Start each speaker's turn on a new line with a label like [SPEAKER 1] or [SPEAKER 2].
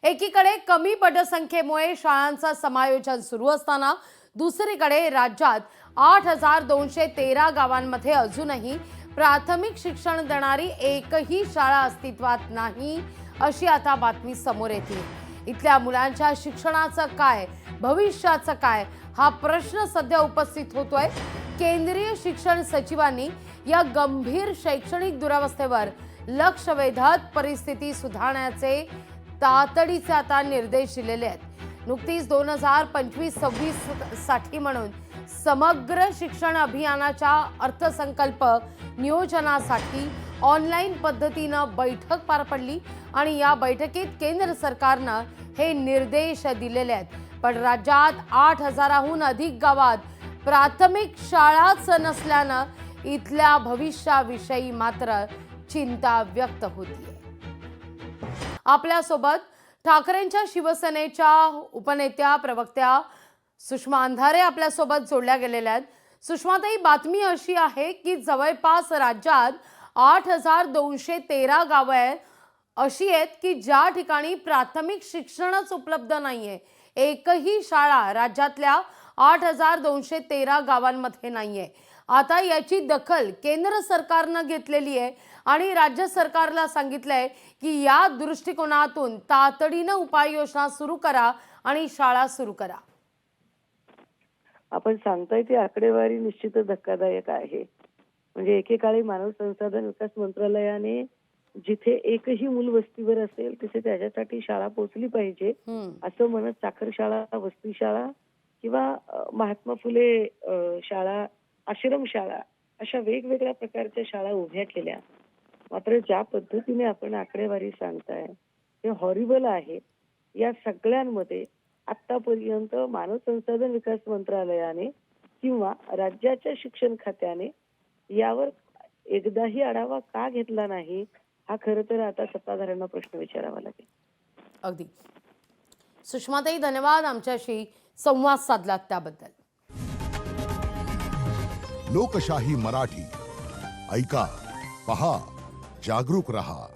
[SPEAKER 1] एकीकडे कमी पटसंख्येमुळे शाळांचा समायोजन सुरू असताना दुसरीकडे राज्यात 8,213 गावांमध्ये अजूनही प्राथमिक शिक्षण देणारी एकही शाळा अस्तित्वात नाही अशी आता बातमी समोर येते। इथल्या मुलांच्या शिक्षणाचं काय, भविष्याचं काय हा प्रश्न सध्या उपस्थित होतोय। केंद्रीय शिक्षण सचिवांनी या गंभीर शैक्षणिक दुरावस्थेवर लक्ष वेधत परिस्थिती सुधारण्याचे तातडीचे आता निर्देश दिलेले आहेत। नुकतीच 2025-26 साठी म्हणून समग्र शिक्षण अभियानाच्या अर्थसंकल्प नियोजनासाठी ऑनलाईन पद्धतीनं बैठक पार पडली आणि या बैठकीत केंद्र सरकारनं हे निर्देश दिलेले आहेत। पण राज्यात 8,000हून अधिक गावात प्राथमिक शाळाच नसल्यानं इथल्या भविष्याविषयी मात्र चिंता व्यक्त होतीये। आपल्यासोबत ठाकरेंच्या शिवसेनेच्या उपनेत्या प्रवक्त्या सुषमा अंधारे आपल्यासोबत जोडल्या गेलेल्या आहेत। सुषमाताई, बातमी अशी आहे की जवळपास राज्यात 8,213 गावं अशी आहेत की ज्या ठिकाणी प्राथमिक शिक्षणच उपलब्ध नाहीये। एकही शाळा राज्यातल्या 8,213 गावांमध्ये नाहीये। आता याची दखल केंद्र सरकारनं घेतलेली आहे आणि राज्य सरकारला सांगितलंय की या दृष्टिकोनातून तातडीनं उपाययोजना सुरू करा आणि शाळा सुरू करा।
[SPEAKER 2] आपण सांगताय ती आकडेवारी निश्चितच धक्कादायक आहे। म्हणजे एकेकाळी मानव संसाधन विकास मंत्रालयाने जिथे एकही मूल वस्तीवर असेल तिथे त्याच्यासाठी शाळा पोहोचली पाहिजे असं म्हणत साखर शाळा, वस्ती शाळा किंवा महात्मा फुले शाळा, आश्रम शाळा अशा वेगवेगळ्या प्रकारच्या शाळा उभ्या केल्या। मात्र ज्या पद्धतीने आपण आकडेवारी सांगताय ते हॉरिबल आहे। या सगळ्यांमध्ये आतापर्यंत मानव संसाधन विकास मंत्रालयाने किंवा राज्याच्या शिक्षण खात्याने यावर एकदाही आढावा का घेतला नाही हा खरं तर आता सत्ताधाऱ्यांना प्रश्न विचारावा लागेल।
[SPEAKER 1] अगदी सुषमाताई, धन्यवाद आमच्याशी संवाद साधलात त्याबद्दल।
[SPEAKER 3] लोकशाही मराठी ऐका, पहा, जागरूक रहा।